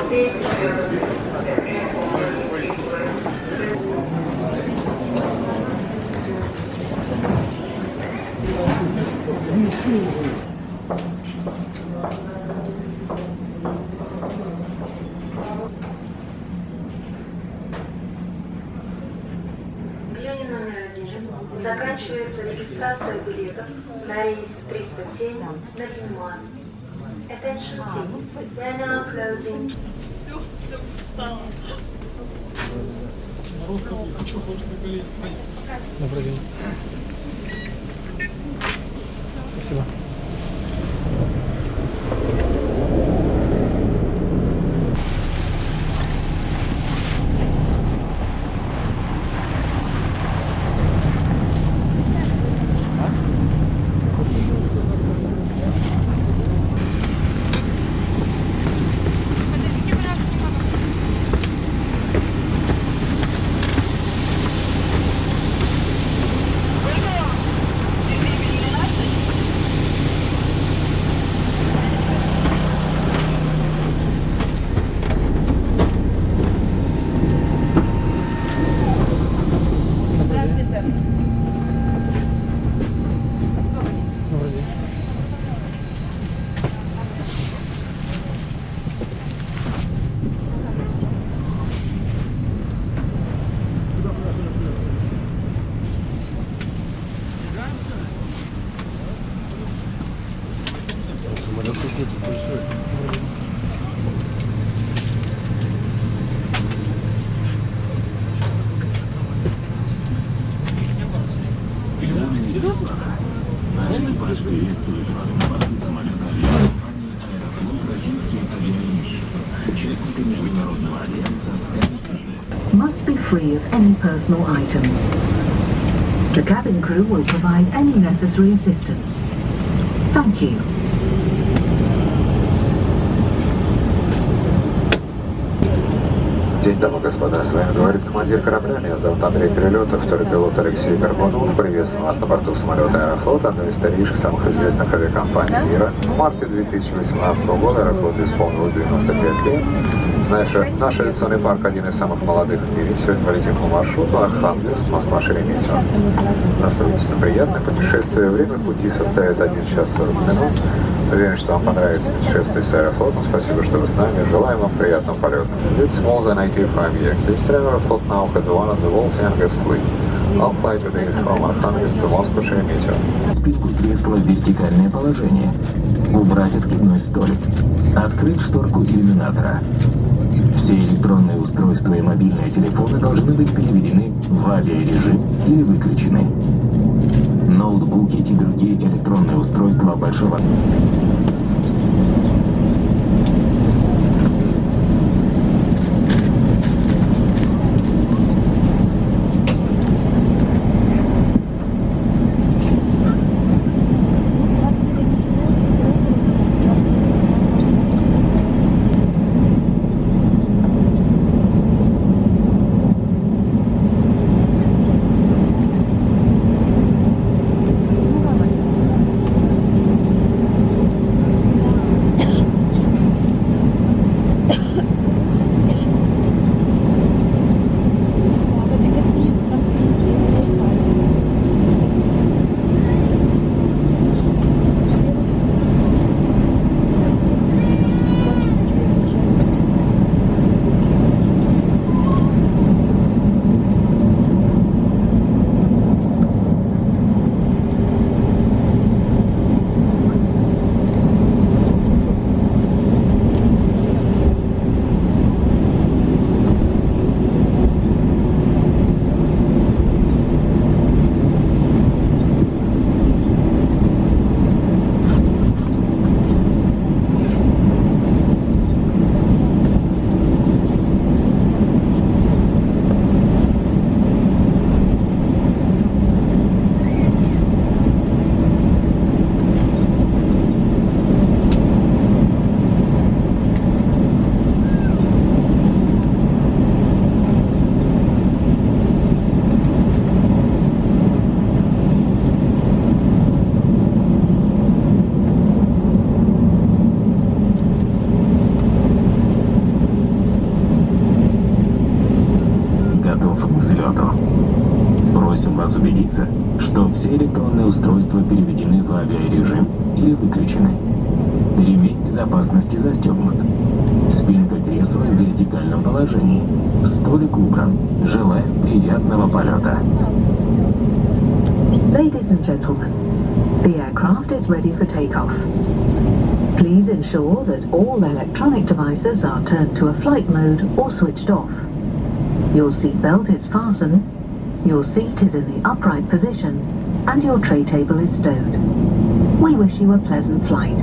safety purposes of the airport В районе номер 1 заканчивается регистрация билетов на рейс 307 на Гиман. Attention please, we are now closing. Все встало. Добрый день. Спасибо. Добрый день. Самолет какой-то большой. Приветствует вас на борту самолета авиакомпании «Аэрофлот» российские авиалинии, участника международного альянса SkyTeam. Must be free of any personal items. The cabin crew will provide any necessary assistance. Thank you. День, дамы и господа, с вами говорит командир корабля. Меня зовут Андрей Перелетов, второй пилот Алексей Горбунов. Приветствую вас на борту самолета «Аэрофлот», одной из старейших, самых известных авиакомпаний мира. В марте 2018 года «Аэрофлот» исполнилось 95 лет. Наш авиационный парк один из самых молодых в мире. Сегодня полетим по маршруту Архангельск, Москва, Шереметьево. Настройтесь на приятное путешествие. Время пути составит 1 час 40 минут. Уверен, что вам понравится путешествие с Аэрофлотом. Спасибо, что вы с нами. Желаем вам приятного полета. It's more than 85 years. This Aeroflot now has one of the world's youngest fleet. Our flight today is from Arkhangельsk to Moscow, Шереметьево. Спинку кресла в вертикальное положение. Убрать откидной столик. Открыть шторку иллюминатора. Все электронные устройства и мобильные телефоны должны быть переведены в авиарежим или выключены. Ноутбуки и другие электронные устройства большого... полету. Просим вас убедиться, что все электронные устройства переведены в авиарежим или выключены. Ремень безопасности застегнут. Спинка кресла в вертикальном положении. Столик убран. Желаем приятного полета. Ladies and gentlemen, the aircraft is ready for takeoff. Please ensure that all electronic devices are turned to a flight mode or switched off. Your seatbelt is fastened, your seat is in the upright position, and your tray table is stowed. We wish you a pleasant flight.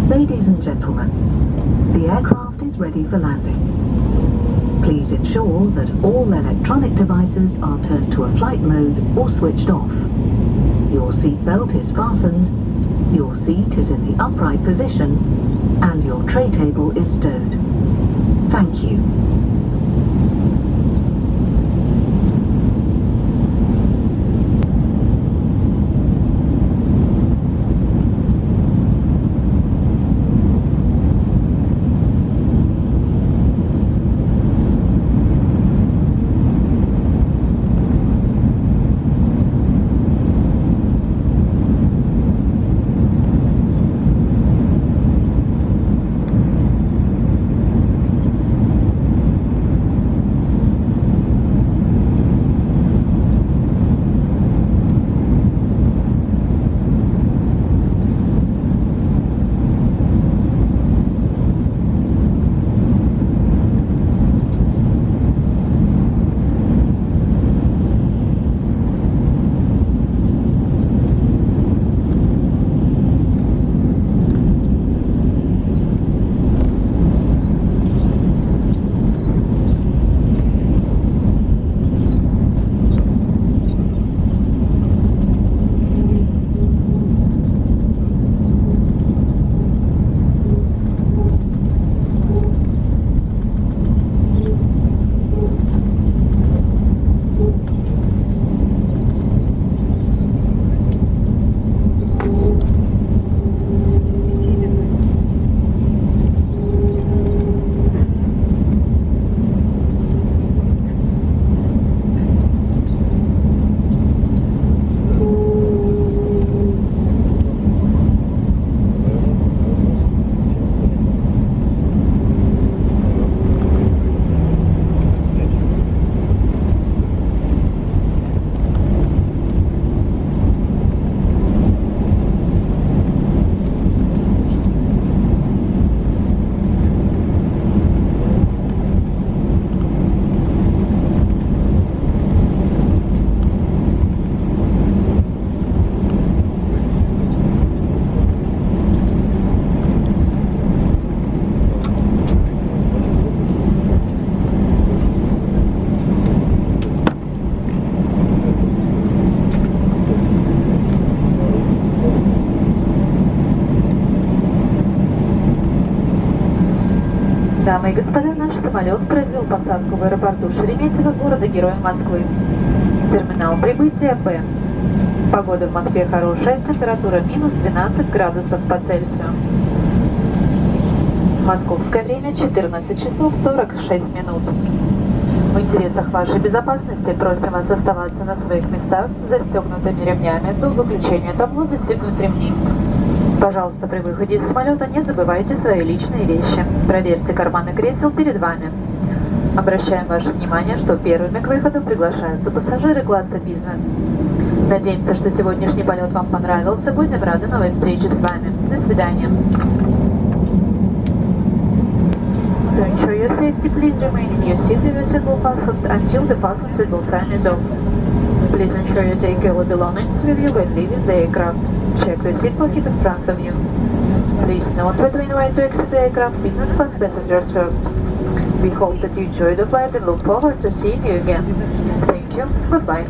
Ladies and gentlemen, the aircraft is ready for landing. Please ensure that all electronic devices are turned to a flight mode or switched off. Your seatbelt is fastened, your seat is in the upright position, and your tray table is stowed. Thank you. Дамы и господа, наш самолет произвел посадку в аэропорту Шереметьево, города-героя Москвы. Терминал прибытия Б. Погода в Москве хорошая, температура минус 12 градусов по Цельсию. Московское время 14 часов 46 минут. В интересах вашей безопасности просим вас оставаться на своих местах с застегнутыми ремнями до выключения табло «Застегнуть ремни». Пожалуйста, при выходе из самолета не забывайте свои личные вещи. Проверьте карманы кресел перед вами. Обращаем ваше внимание, что первыми к выходу приглашаются пассажиры класса бизнес. Надеемся, что сегодняшний полет вам понравился. Будем рады новой встрече с вами. До свидания. To ensure your safety, please remain in your seat with your seatbelt fastened until the fasten seatbelt sign is off. Please ensure you take your belongings with you when leaving the aircraft. Check the seat pocket in front of you. Please note that we invite to exit the aircraft business class passengers first. We hope that you enjoy the flight and look forward to seeing you again. Thank you. Goodbye.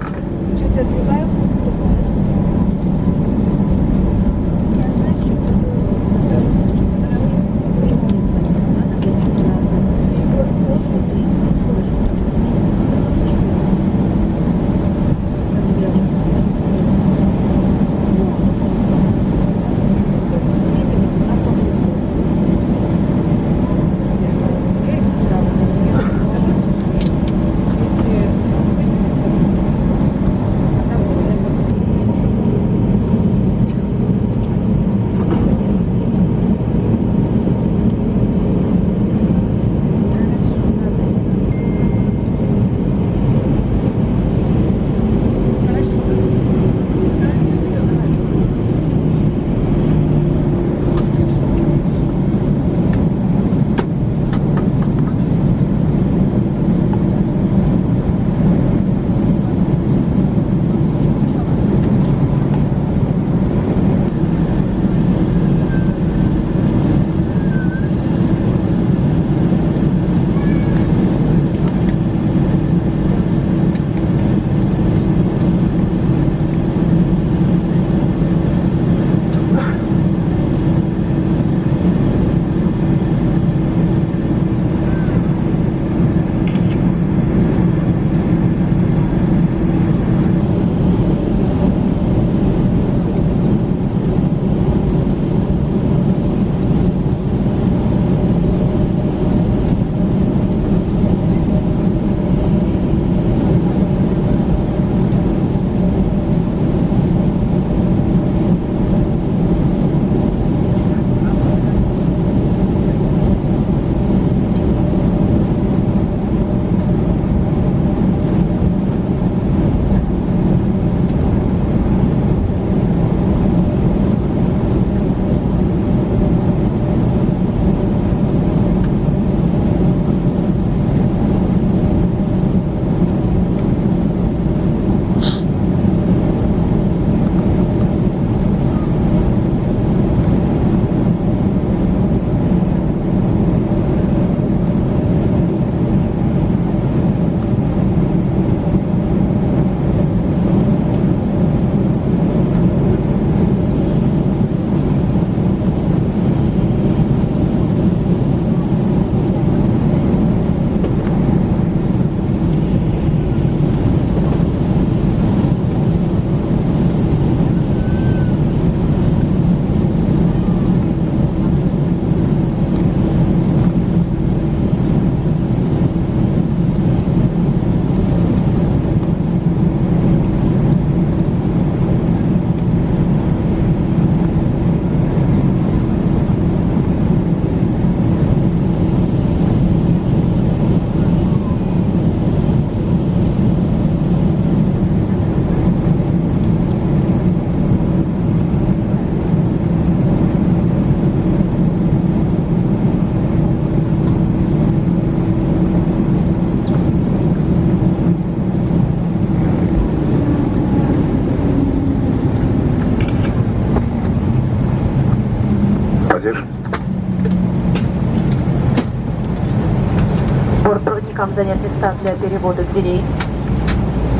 Бортпроводникам занять места для перевода дверей.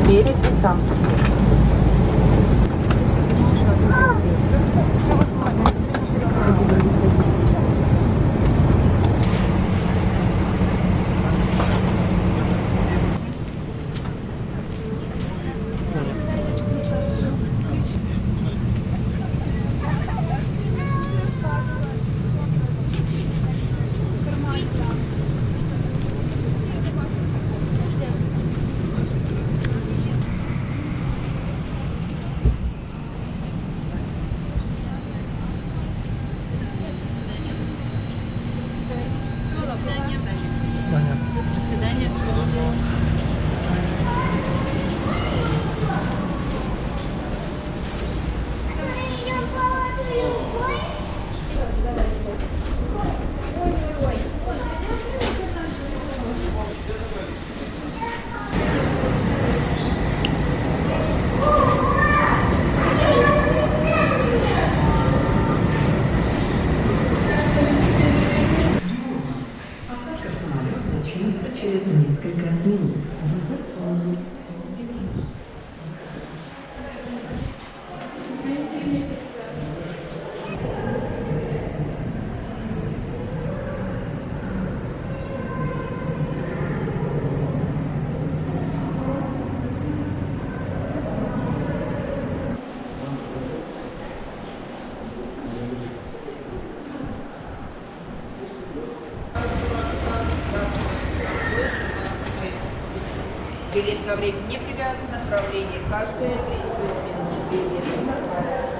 Берег десант. Посадка в самолет начнется через несколько минут. Билет ко времени не привязан, направление каждое 30 минут. Билет.